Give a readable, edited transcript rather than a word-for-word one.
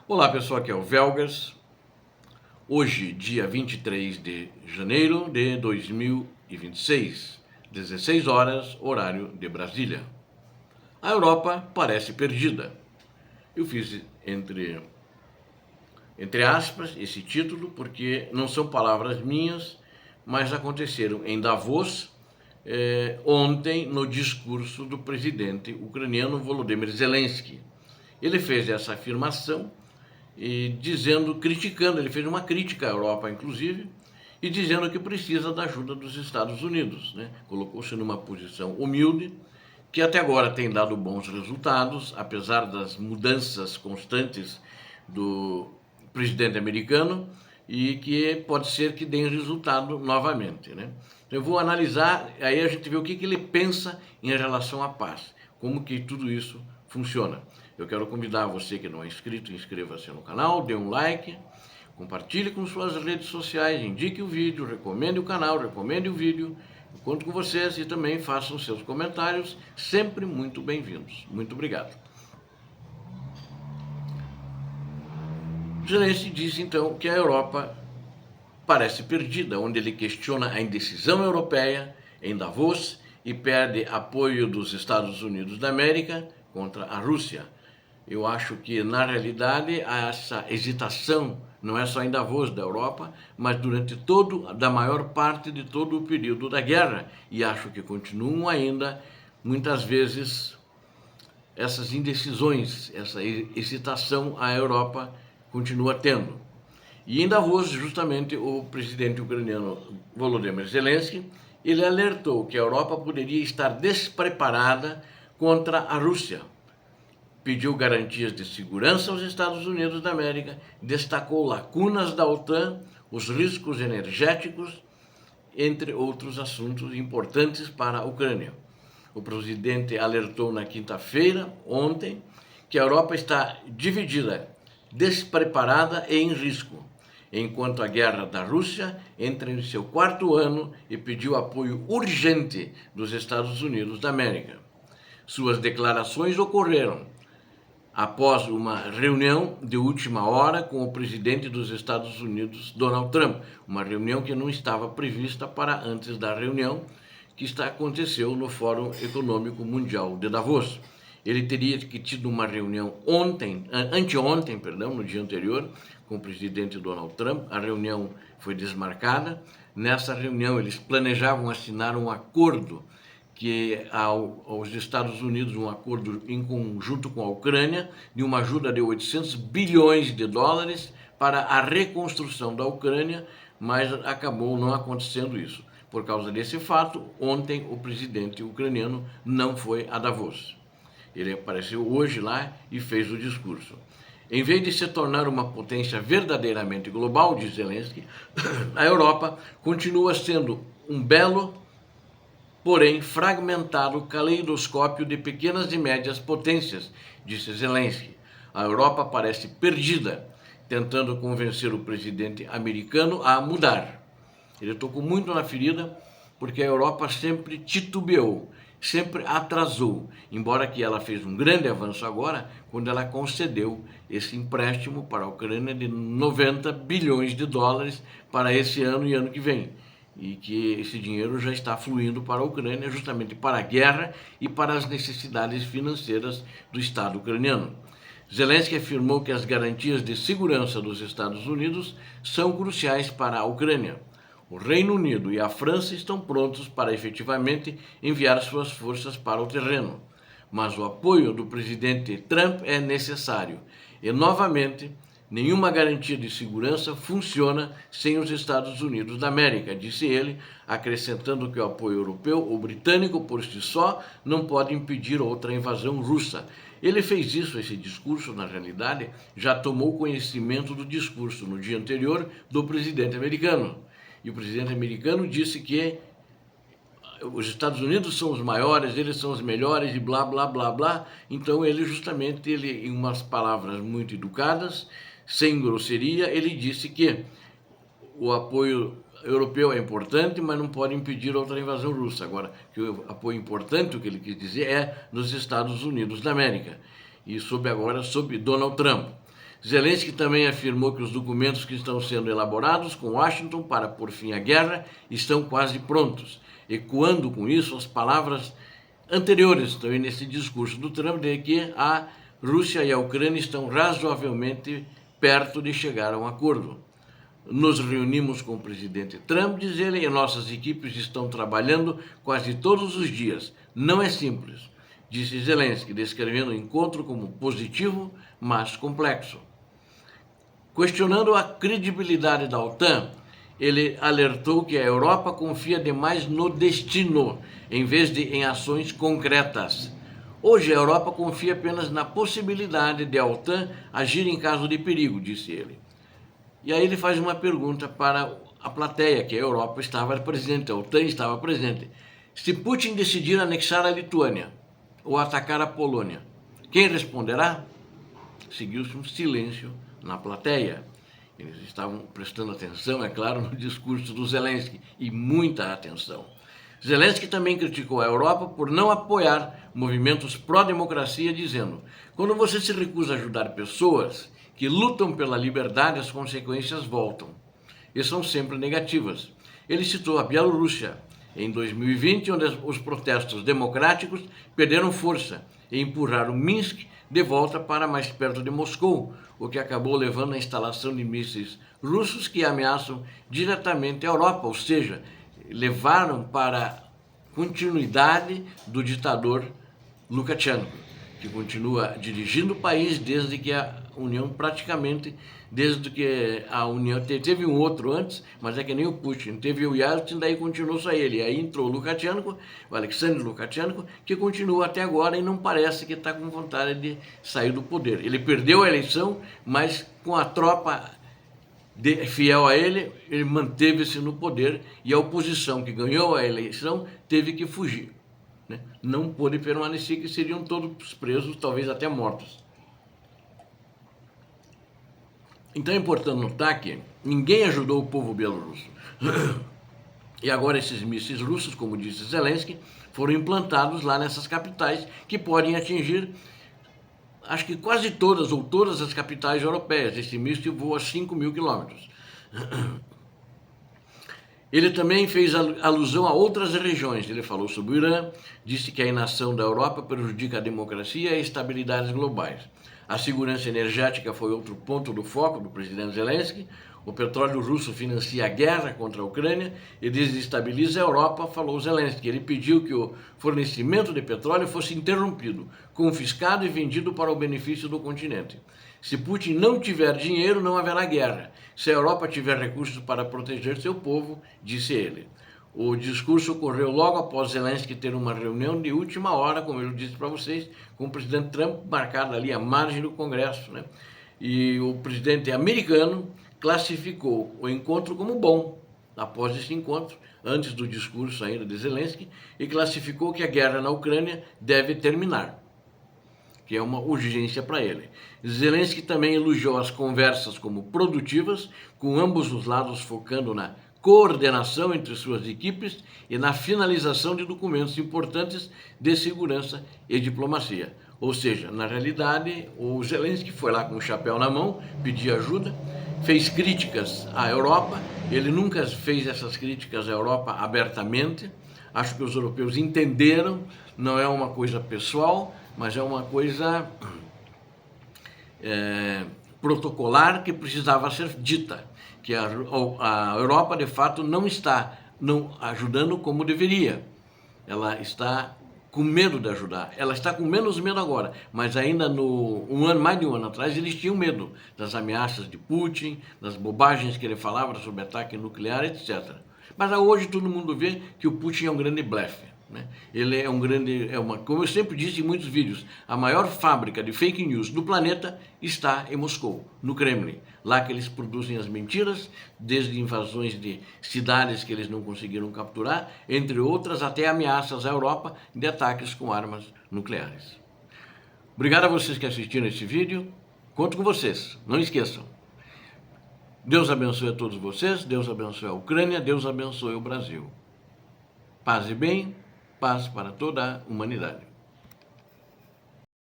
Olá pessoal, aqui é o Velgas. Hoje, dia 23 de janeiro de 2026, 16 horas, horário de Brasília. A Europa parece perdida. Eu fiz entre aspas esse título porque não são palavras minhas, mas aconteceram em Davos ontem no discurso do presidente ucraniano Volodymyr Zelensky. Ele fez essa afirmação e criticando, ele fez uma crítica à Europa, inclusive, e dizendo que precisa da ajuda dos Estados Unidos, né? Colocou-se numa posição humilde, que até agora tem dado bons resultados, apesar das mudanças constantes do presidente americano, e que pode ser que dê resultado novamente, né? Então eu vou analisar, aí a gente vê o que ele pensa em relação à paz, como que tudo isso funciona. Eu quero convidar você que não é inscrito, inscreva-se no canal, dê um like, compartilhe com suas redes sociais, indique o vídeo, recomende o canal, recomende o vídeo. Eu conto com vocês e também façam seus comentários, sempre muito bem-vindos. Muito obrigado. Zelensky disse então que a Europa parece perdida, onde ele questiona a indecisão europeia em Davos e pede apoio dos Estados Unidos da América contra a Rússia. Eu acho que, na realidade, essa hesitação não é só em Davos da Europa, mas da maior parte de todo o período da guerra. E acho que continuam ainda, muitas vezes, essas indecisões, essa hesitação a Europa continua tendo. E em Davos, justamente, o presidente ucraniano Volodymyr Zelensky, ele alertou que a Europa poderia estar despreparada contra a Rússia. Pediu garantias de segurança aos Estados Unidos da América, destacou lacunas da OTAN, os riscos energéticos, entre outros assuntos importantes para a Ucrânia. O presidente alertou na quinta-feira, ontem, que a Europa está dividida, despreparada e em risco, enquanto a guerra da Rússia entra em seu quarto ano e pediu apoio urgente dos Estados Unidos da América. Suas declarações ocorreram após uma reunião de última hora com o presidente dos Estados Unidos, Donald Trump, uma reunião que não estava prevista para antes da reunião que aconteceu no Fórum Econômico Mundial de Davos. Ele teria tido uma reunião anteontem, no dia anterior, com o presidente Donald Trump. A reunião foi desmarcada. Nessa reunião, eles planejavam assinar um acordo aos Estados Unidos, um acordo em conjunto com a Ucrânia, de uma ajuda de 800 bilhões de dólares para a reconstrução da Ucrânia, mas acabou não acontecendo isso. Por causa desse fato, ontem o presidente ucraniano não foi a Davos. Ele apareceu hoje lá e fez o discurso. Em vez de se tornar uma potência verdadeiramente global, diz Zelensky, a Europa continua sendo um belo, porém fragmentado caleidoscópio de pequenas e médias potências, disse Zelensky. A Europa parece perdida, tentando convencer o presidente americano a mudar. Ele tocou muito na ferida, porque a Europa sempre titubeou, sempre atrasou, embora que ela fez um grande avanço agora, quando ela concedeu esse empréstimo para a Ucrânia de 90 bilhões de dólares para esse ano e ano que vem. E que esse dinheiro já está fluindo para a Ucrânia, justamente para a guerra e para as necessidades financeiras do Estado ucraniano. Zelensky afirmou que as garantias de segurança dos Estados Unidos são cruciais para a Ucrânia. O Reino Unido e a França estão prontos para efetivamente enviar suas forças para o terreno, mas o apoio do presidente Trump é necessário. E, novamente, nenhuma garantia de segurança funciona sem os Estados Unidos da América, disse ele, acrescentando que o apoio europeu ou britânico por si só não pode impedir outra invasão russa. Ele fez esse discurso, na realidade, já tomou conhecimento do discurso no dia anterior do presidente americano. E o presidente americano disse que os Estados Unidos são os maiores, eles são os melhores e blá, blá, blá, blá. Então em umas palavras muito educadas, sem grosseria, ele disse que o apoio europeu é importante, mas não pode impedir outra invasão russa. Agora, que o apoio importante, o que ele quis dizer, é nos Estados Unidos da América. E sob Donald Trump. Zelensky também afirmou que os documentos que estão sendo elaborados com Washington para pôr fim à guerra estão quase prontos, ecoando com isso as palavras anteriores também nesse discurso do Trump de que a Rússia e a Ucrânia estão razoavelmente perto de chegar a um acordo. Nos reunimos com o presidente Trump, diz ele, e nossas equipes estão trabalhando quase todos os dias. Não é simples, disse Zelensky, descrevendo o encontro como positivo, mas complexo. Questionando a credibilidade da OTAN, ele alertou que a Europa confia demais no destino, em vez de em ações concretas. Hoje a Europa confia apenas na possibilidade de a OTAN agir em caso de perigo, disse ele. E aí ele faz uma pergunta para a plateia, que a Europa estava presente, a OTAN estava presente. Se Putin decidir anexar a Lituânia ou atacar a Polônia, quem responderá? Seguiu-se um silêncio na plateia. Eles estavam prestando atenção, é claro, no discurso do Zelensky, e muita atenção. Zelensky também criticou a Europa por não apoiar movimentos pró-democracia, dizendo: quando você se recusa a ajudar pessoas que lutam pela liberdade, as consequências voltam, e são sempre negativas. Ele citou a Bielorrússia em 2020, onde os protestos democráticos perderam força e empurraram Minsk de volta para mais perto de Moscou, o que acabou levando à instalação de mísseis russos que ameaçam diretamente a Europa, ou seja, levaram para a continuidade do ditador Lukashenko, que continua dirigindo o país desde que a União teve um outro antes, mas é que nem o Putin, teve o Yeltsin, daí continuou só ele, aí entrou o Lukashenko, o Alexander Lukashenko, que continua até agora e não parece que está com vontade de sair do poder. Ele perdeu a eleição, mas com a tropa fiel a ele, ele manteve-se no poder e a oposição que ganhou a eleição teve que fugir. Não pôde permanecer, que seriam todos presos, talvez até mortos. Então é importante notar que ninguém ajudou o povo bielorrusso. E agora esses mísseis russos, como disse Zelensky, foram implantados lá nessas capitais, que podem atingir, acho que quase todas ou todas as capitais europeias. Esse míssil voa a 5.000 quilômetros. Ele também fez alusão a outras regiões. Ele falou sobre o Irã, disse que a inação da Europa prejudica a democracia e a estabilidade globais. A segurança energética foi outro ponto do foco do presidente Zelensky. O petróleo russo financia a guerra contra a Ucrânia e desestabiliza a Europa, falou Zelensky. Ele pediu que o fornecimento de petróleo fosse interrompido, confiscado e vendido para o benefício do continente. Se Putin não tiver dinheiro, não haverá guerra. Se a Europa tiver recursos para proteger seu povo, disse ele. O discurso ocorreu logo após Zelensky ter uma reunião de última hora, como eu disse para vocês, com o presidente Trump, marcada ali à margem do Congresso, né? E o presidente americano classificou o encontro como bom, após esse encontro, antes do discurso ainda de Zelensky, e classificou que a guerra na Ucrânia deve terminar, que é uma urgência para ele. Zelensky também elogiou as conversas como produtivas, com ambos os lados focando na coordenação entre suas equipes e na finalização de documentos importantes de segurança e diplomacia. Ou seja, na realidade, o Zelensky foi lá com o chapéu na mão, pedir ajuda, fez críticas à Europa. Ele nunca fez essas críticas à Europa abertamente. Acho que os europeus entenderam, não é uma coisa pessoal, mas é uma coisa protocolar que precisava ser dita, que a Europa de fato não está ajudando como deveria. Ela está com medo de ajudar. Ela está com menos medo agora, mas ainda mais de um ano atrás eles tinham medo das ameaças de Putin, das bobagens que ele falava sobre ataque nuclear, etc. Mas hoje todo mundo vê que o Putin é um grande blefe. Ele é como eu sempre disse em muitos vídeos, a maior fábrica de fake news do planeta está em Moscou, no Kremlin. Lá que eles produzem as mentiras, desde invasões de cidades que eles não conseguiram capturar, entre outras, até ameaças à Europa de ataques com armas nucleares. Obrigado a vocês que assistiram esse vídeo. Conto com vocês, não esqueçam. Deus abençoe a todos vocês, Deus abençoe a Ucrânia, Deus abençoe o Brasil. Paz e bem. Paz para toda a humanidade.